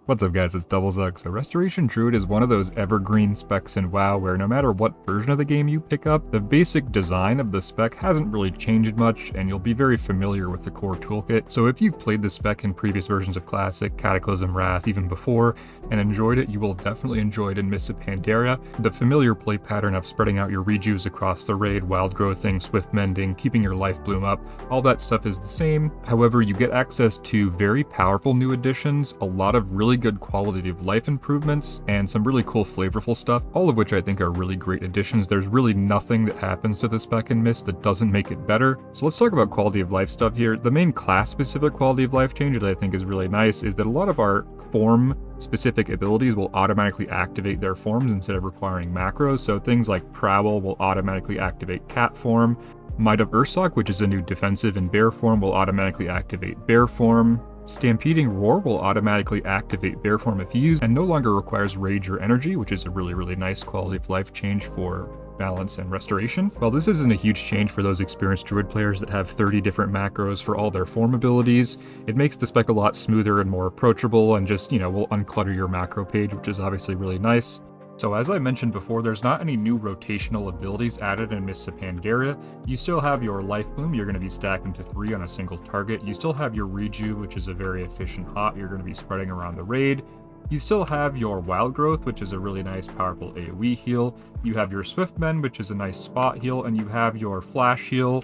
What's up guys, it's DoubleZug. So Restoration Druid is one of those evergreen specs in WoW where no matter what version of the game you pick up, the basic design of the spec hasn't really changed much and you'll be very familiar with the core toolkit. So if you've played the spec in previous versions of Classic, Cataclysm, Wrath, even before, and enjoyed it, you will definitely enjoy it in Mists of Pandaria. The familiar play pattern of spreading out your rejuves across the raid, wild growthing, swift mending, keeping your life bloom up, all that stuff is the same. However, you get access to very powerful new additions, a lot of really good quality of life improvements, and some really cool flavorful stuff, all of which I think are really great additions. There's really nothing that happens to the spec in Mist that doesn't make it better. So let's talk about quality of life stuff here. The main class-specific quality of life change that I think is really nice is that a lot of our form-specific abilities will automatically activate their forms instead of requiring macros. So things like Prowl will automatically activate cat form. Might of Ursoc, which is a new defensive in bear form, will automatically activate bear form. Stampeding Roar will automatically activate bear form if used, and no longer requires rage or energy, which is a really nice quality of life change for balance and restoration. While this isn't a huge change for those experienced Druid players that have 30 different macros for all their form abilities, it makes the spec a lot smoother and more approachable and just, will unclutter your macro page, which is obviously really nice. So as I mentioned before, there's not any new rotational abilities added in Mists of Pandaria. You still have your Life Bloom, you're going to be stacked into 3 on a single target. You still have your Rejuve, which is a very efficient hop you're going to be spreading around the raid. You still have your Wild Growth, which is a really nice powerful AoE heal. You have your Swift Mend, which is a nice spot heal, and you have your Flash Heal,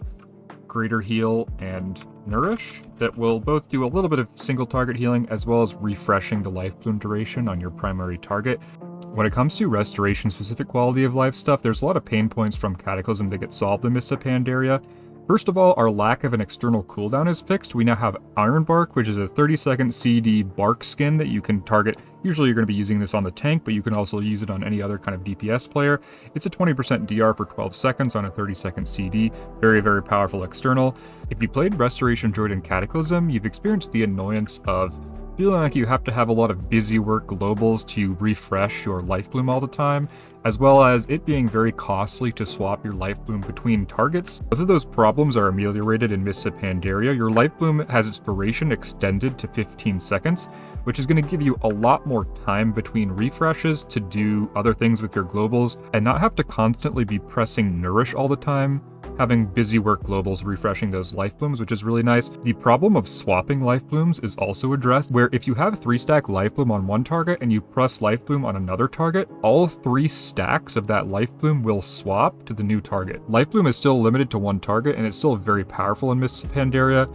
Greater Heal, and Nourish that will both do a little bit of single target healing as well as refreshing the Life Bloom duration on your primary target. When it comes to restoration specific quality of life stuff, there's a lot of pain points from Cataclysm that get solved in Mists of Pandaria. First of all, our lack of an external cooldown is fixed. We now have Ironbark, which is a 30-second CD bark skin that you can target. Usually you're going to be using this on the tank, but you can also use it on any other kind of DPS player. It's a 20% DR for 12 seconds on a 30-second CD. Very powerful external. If you played Restoration Druid in Cataclysm, you've experienced the annoyance of feeling like you have to have a lot of busy work globals to refresh your life bloom all the time, as well as it being very costly to swap your life bloom between targets. Both of those problems are ameliorated in Mists of Pandaria. Your life bloom has its duration extended to 15 seconds, which is going to give you a lot more time between refreshes to do other things with your globals and not have to constantly be pressing Nourish all the time, having busy work globals refreshing those life blooms, which is really nice. The problem of swapping life blooms is also addressed, where if you have 3-stack life bloom on one target and you press life bloom on another target, all 3 stacks of that life bloom will swap to the new target. Life bloom is still limited to one target and it's still very powerful in Mists of Pandaria,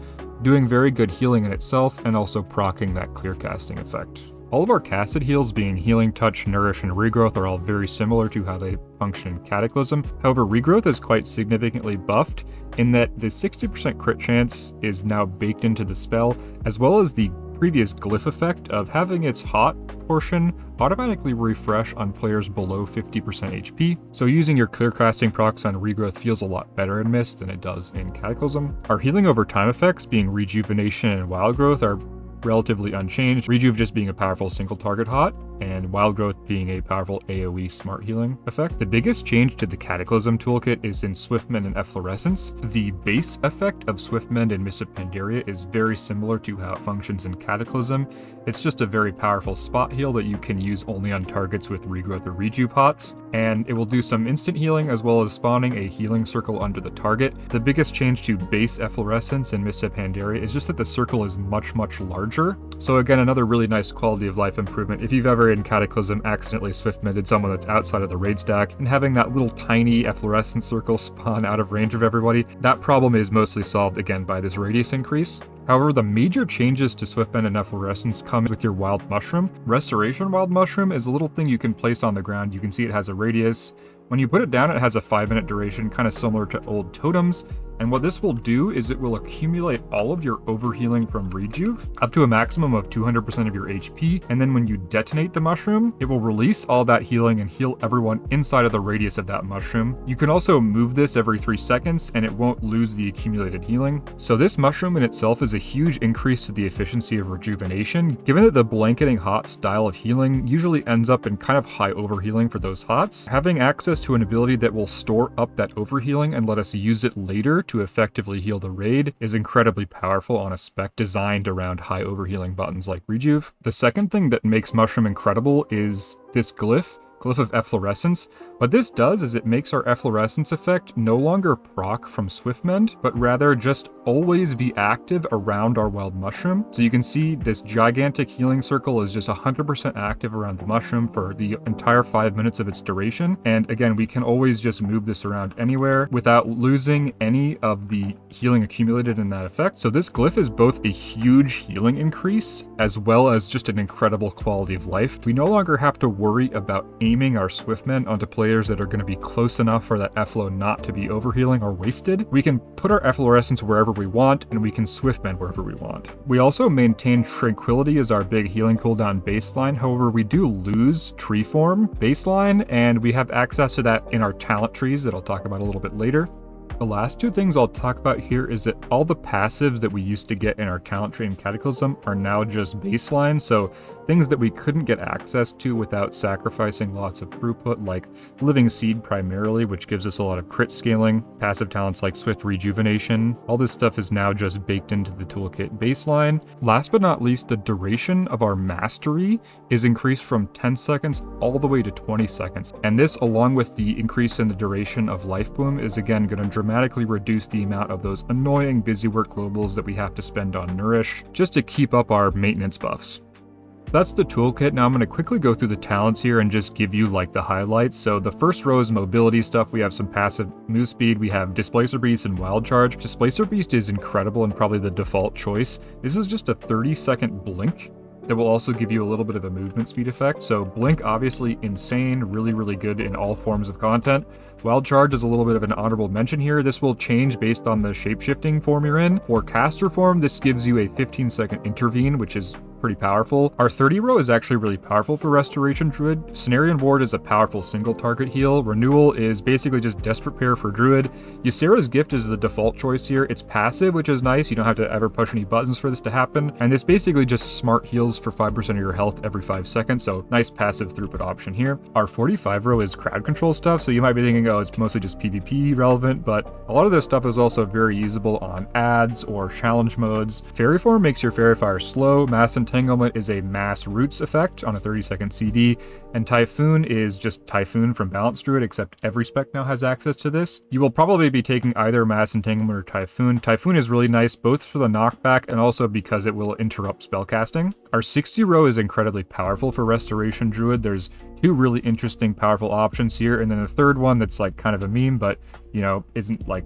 doing very good healing in itself and also proccing that clear casting effect. All of our casted heals, being Healing Touch, Nourish, and Regrowth, are all very similar to how they function in Cataclysm. However, Regrowth is quite significantly buffed in that the 60% crit chance is now baked into the spell, as well as the previous Glyph effect of having its hot portion automatically refresh on players below 50% HP. So using your clear casting procs on Regrowth feels a lot better in Mist than it does in Cataclysm. Our healing over time effects, being Rejuvenation and Wild Growth, are relatively unchanged, Rejuve just being a powerful single target hot, and Wild Growth being a powerful AoE smart healing effect. The biggest change to the Cataclysm toolkit is in Swiftmend and Efflorescence. The base effect of Swiftmend in Mists of Pandaria is very similar to how it functions in Cataclysm. It's just a very powerful spot heal that you can use only on targets with Regrowth or Rejuve hots, and it will do some instant healing as well as spawning a healing circle under the target. The biggest change to base Efflorescence in Mists of Pandaria is just that the circle is much larger. So again, another really nice quality of life improvement. If you've ever in Cataclysm accidentally swift-mended someone that's outside of the raid stack and having that little tiny efflorescence circle spawn out of range of everybody, that problem is mostly solved again by this radius increase. However, the major changes to Swiftmend and Efflorescence come with your Wild Mushroom. Restoration Wild Mushroom is a little thing you can place on the ground. You can see it has a radius. When you put it down, it has a 5-minute duration, kind of similar to old totems. And what this will do is it will accumulate all of your overhealing from Rejuve up to a maximum of 200% of your HP. And then when you detonate the mushroom, it will release all that healing and heal everyone inside of the radius of that mushroom. You can also move this every 3 seconds and it won't lose the accumulated healing. So this mushroom in itself is a huge increase to the efficiency of rejuvenation, given that the blanketing hot style of healing usually ends up in kind of high overhealing for those hots. Having access to an ability that will store up that overhealing and let us use it later to effectively heal the raid is incredibly powerful on a spec designed around high overhealing buttons like Rejuve. The second thing that makes Mushroom incredible is this Glyph of Efflorescence. What this does is it makes our Efflorescence effect no longer proc from Swiftmend, but rather just always be active around our wild mushroom. So you can see this gigantic healing circle is just 100% active around the mushroom for the entire 5 minutes of its duration. And again, we can always just move this around anywhere without losing any of the healing accumulated in that effect. So this glyph is both a huge healing increase as well as just an incredible quality of life. We no longer have to worry about aiming our Swiftmen onto players that are going to be close enough for that Efflo not to be overhealing or wasted. We can put our Efflorescence wherever we want, and we can Swiftmen wherever we want. We also maintain Tranquility as our big healing cooldown baseline. However, we do lose Tree Form baseline, and we have access to that in our talent trees that I'll talk about a little bit later. The last two things I'll talk about here is that all the passives that we used to get in our talent tree in Cataclysm are now just baseline, so things that we couldn't get access to without sacrificing lots of throughput, like Living Seed primarily, which gives us a lot of crit scaling, passive talents like Swift Rejuvenation. All this stuff is now just baked into the toolkit baseline. Last but not least, the duration of our Mastery is increased from 10 seconds all the way to 20 seconds, and this, along with the increase in the duration of Life Bloom, is again going to dramatically reduce the amount of those annoying busywork globals that we have to spend on Nourish just to keep up our maintenance buffs. That's the toolkit. Now I'm going to quickly go through the talents here and just give you like the highlights. So the first row is mobility stuff. We have some passive move speed. We have Displacer Beast and Wild Charge. Displacer Beast is incredible and probably the default choice. This is just a 30-second blink that will also give you a little bit of a movement speed effect. So Blink, obviously insane, really good in all forms of content. Wild Charge is a little bit of an honorable mention here. This will change based on the shapeshifting form you're in. For caster form, this gives you a 15-second intervene, which is pretty powerful. Our 30 row is actually really powerful for Restoration Druid. Cenarian Ward is a powerful single target heal. Renewal is basically just Desperate Pair for Druid. Ysera's Gift is the default choice here. It's passive, which is nice. You don't have to ever push any buttons for this to happen. And this basically just smart heals for 5% of your health every 5 seconds. So nice passive throughput option here. Our 45 row is crowd control stuff. So you might be thinking, oh, it's mostly just PvP relevant, but a lot of this stuff is also very usable on ads or challenge modes. Fairy Form makes your Fairy Fire slow. Mass Entanglement is a mass roots effect on a 30-second CD, and Typhoon is just Typhoon from Balanced Druid, except every spec now has access to this. You will probably be taking either Mass Entanglement or Typhoon. Typhoon is really nice, both for the knockback and also because it will interrupt spellcasting. Our 60 row is incredibly powerful for Restoration Druid. There's two really interesting, powerful options here, and then a third one that's like kind of a meme, but you know, isn't like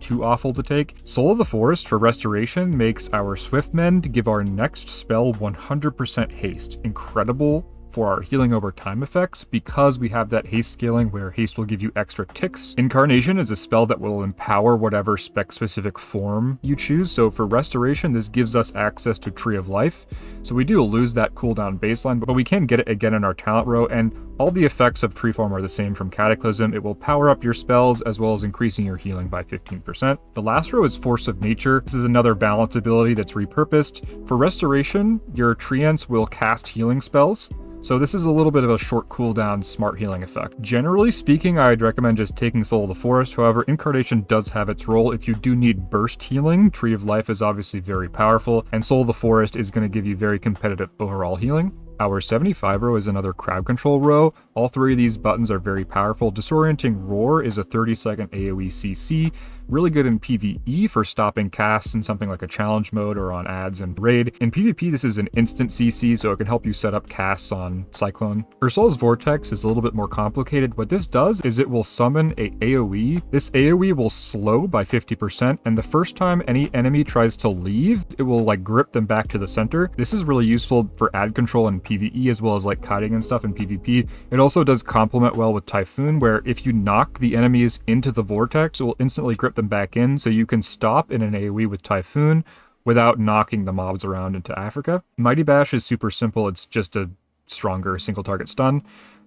too awful to take. Soul of the Forest for Restoration makes our Swiftmend give our next spell 100% haste. Incredible for our healing over time effects because we have that haste scaling where haste will give you extra ticks. Incarnation is a spell that will empower whatever spec specific form you choose. So for Restoration, this gives us access to Tree of Life. So we do lose that cooldown baseline, but we can get it again in our talent row, and all the effects of Tree Form are the same from Cataclysm. It will power up your spells as well as increasing your healing by 15%. The last row is Force of Nature. This is another balance ability that's repurposed. For Restoration, your Treants will cast healing spells. So this is a little bit of a short cooldown smart healing effect. Generally speaking, I'd recommend just taking Soul of the Forest. However, Incarnation does have its role if you do need burst healing. Tree of Life is obviously very powerful, and Soul of the Forest is going to give you very competitive overall healing. Our 75 row is another crowd control row. All three of these buttons are very powerful. Disorienting Roar is a 30-second AoE CC. Really good in PvE for stopping casts in something like a challenge mode or on ads and raid. In PvP, this is an instant CC, so it can help you set up casts on Cyclone. Ursol's Vortex is a little bit more complicated. What this does is it will summon a AoE. This AoE will slow by 50%, and the first time any enemy tries to leave, it will like grip them back to the center. This is really useful for ad control in PvE as well as like kiting and stuff in PvP. It also does complement well with Typhoon, where if you knock the enemies into the vortex, it will instantly grip them back in, so you can stop in an AoE with Typhoon without knocking the mobs around into Africa. Mighty Bash is super simple. It's just a stronger single target stun.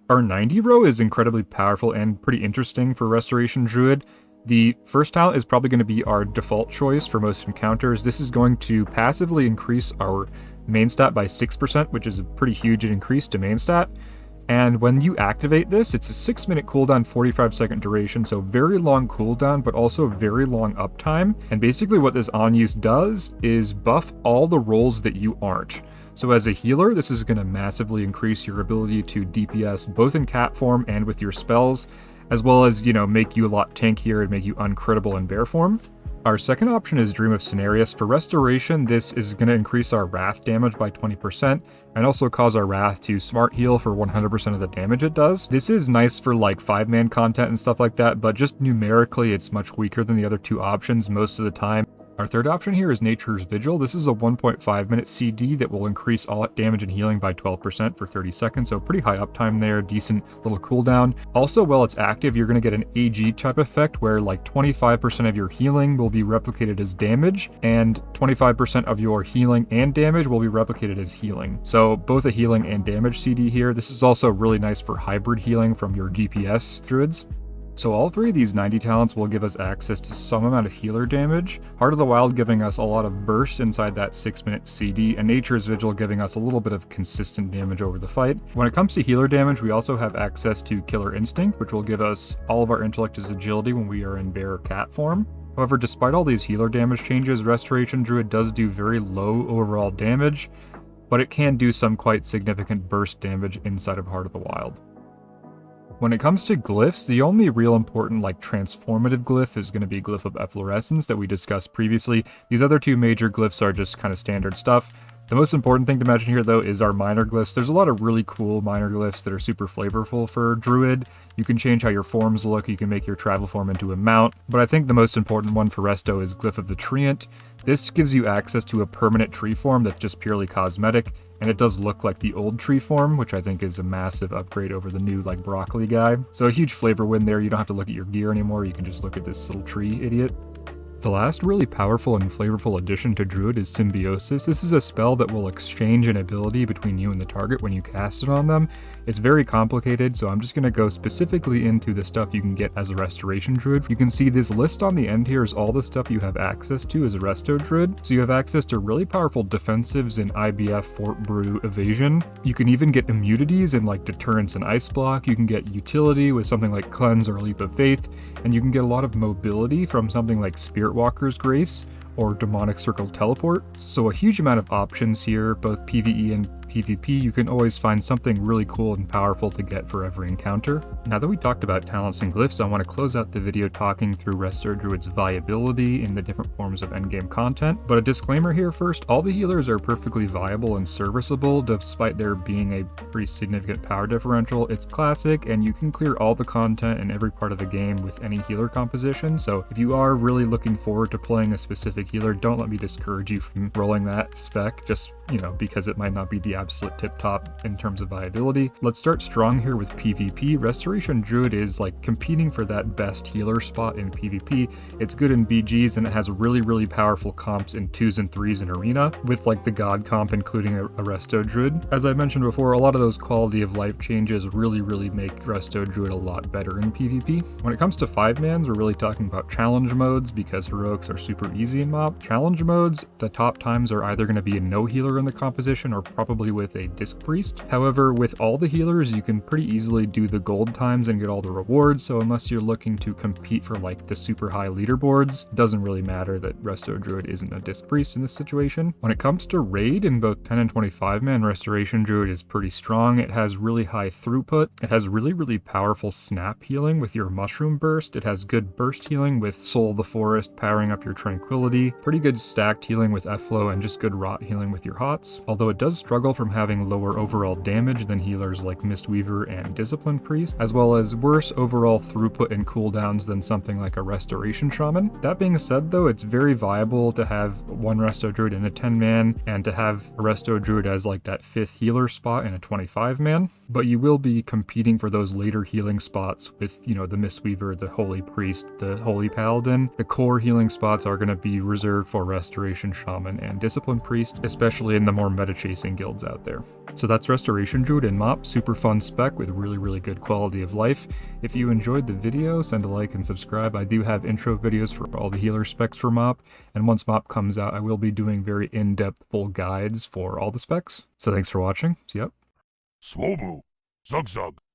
Our 90 row is incredibly powerful and pretty interesting for Restoration Druid. The first talent is probably going to be our default choice for most encounters. This is going to passively increase our main stat by 6%, which is a pretty huge increase to main stat. And when you activate this, it's a 6-minute cooldown, 45-second duration, so very long cooldown, but also very long uptime. And basically what this on use does is buff all the roles that you aren't. So as a healer, this is going to massively increase your ability to DPS both in cat form and with your spells, as well as, make you a lot tankier and make you uncrittable in bear form. Our second option is Dream of Cenarius. For restoration, this is going to increase our wrath damage by 20% and also cause our wrath to smart heal for 100% of the damage it does. This is nice for like 5-man content and stuff like that, but just numerically it's much weaker than the other two options most of the time. Our third option here is Nature's Vigil. This is a 1.5-minute CD that will increase all damage and healing by 12% for 30 seconds, so pretty high uptime there, decent little cooldown. Also, while it's active, you're going to get an AG type effect where like 25% of your healing will be replicated as damage, and 25% of your healing and damage will be replicated as healing. So both a healing and damage CD here. This is also really nice for hybrid healing from your DPS druids. So all three of these 90 talents will give us access to some amount of healer damage, Heart of the Wild giving us a lot of burst inside that 6-minute CD, and Nature's Vigil giving us a little bit of consistent damage over the fight. When it comes to healer damage, we also have access to Killer Instinct, which will give us all of our intellect as agility when we are in bear or cat form. However, despite all these healer damage changes, Restoration Druid does do very low overall damage, but it can do some quite significant burst damage inside of Heart of the Wild. When it comes to glyphs, the only real important transformative glyph is going to be Glyph of Efflorescence that we discussed previously. These other two major glyphs are just kind of standard stuff. The most important thing to mention here, though, is our minor glyphs. There's a lot of really cool minor glyphs that are super flavorful for Druid. You can change how your forms look, you can make your travel form into a mount, but I think the most important one for Resto is Glyph of the Treant. This gives you access to a permanent tree form that's just purely cosmetic, and it does look like the old tree form, which I think is a massive upgrade over the new broccoli guy. So a huge flavor win there. You don't have to look at your gear anymore, you can just look at this little tree idiot. The last really powerful and flavorful addition to Druid is Symbiosis. This is a spell that will exchange an ability between you and the target when you cast it on them. It's very complicated, so I'm just going to go specifically into the stuff you can get as a Restoration Druid. You can see this list on the end here is all the stuff you have access to as a Resto Druid. So you have access to really powerful defensives in IBF, Fort Brew, Evasion. You can even get immunities in Deterrence and Ice Block. You can get utility with something like Cleanse or Leap of Faith, and you can get a lot of mobility from something like Spirit Walker's Grace or Demonic Circle Teleport. So a huge amount of options here, both PvE and PvP. You can always find something really cool and powerful to get for every encounter. Now that we talked about talents and glyphs, I want to close out the video talking through Resto Druid's viability in the different forms of endgame content. But a disclaimer here first, all the healers are perfectly viable and serviceable despite there being a pretty significant power differential. It's classic and you can clear all the content in every part of the game with any healer composition. So if you are really looking forward to playing a specific healer, don't let me discourage you from rolling that spec just, because it might not be the absolute tip top in terms of viability. Let's start strong here with PvP. Restoration Druid is competing for that best healer spot in PvP. It's good in BGs and it has really, really powerful comps in 2s and 3s in Arena with the God comp including a Resto Druid. As I mentioned before, a lot of those quality of life changes really, really make Resto Druid a lot better in PvP. When it comes to 5-mans, we're really talking about challenge modes because heroics are super easy in MoP. Challenge modes, the top times are either going to be a no healer in the composition or probably with a Disc Priest. However, with all the healers, you can pretty easily do the gold times and get all the rewards, so unless you're looking to compete for the super high leaderboards, it doesn't really matter that Resto Druid isn't a Disc Priest in this situation. When it comes to raid in both 10 and 25-man, Restoration Druid is pretty strong. It has really high throughput. It has really, really powerful snap healing with your Mushroom Burst. It has good burst healing with Soul of the Forest, powering up your Tranquility. Pretty good stacked healing with Efflow and just good rot healing with your Hots. Although it does struggle from having lower overall damage than healers like Mistweaver and Discipline Priest, as well as worse overall throughput and cooldowns than something like a Restoration Shaman. That being said though, it's very viable to have one Resto Druid in a 10-man and to have a Resto Druid as that 5th healer spot in a 25-man, but you will be competing for those later healing spots with, the Mistweaver, the Holy Priest, the Holy Paladin. The core healing spots are going to be reserved for Restoration Shaman and Discipline Priest, especially in the more meta-chasing guilds out there. So that's Restoration Druid in MoP, super fun spec with really, really good quality of life. If you enjoyed the video, send a like and subscribe. I do have intro videos for all the healer specs for MoP, and once MoP comes out, I will be doing very in-depth full guides for all the specs. So thanks for watching, see ya. Swobu. Zug zug.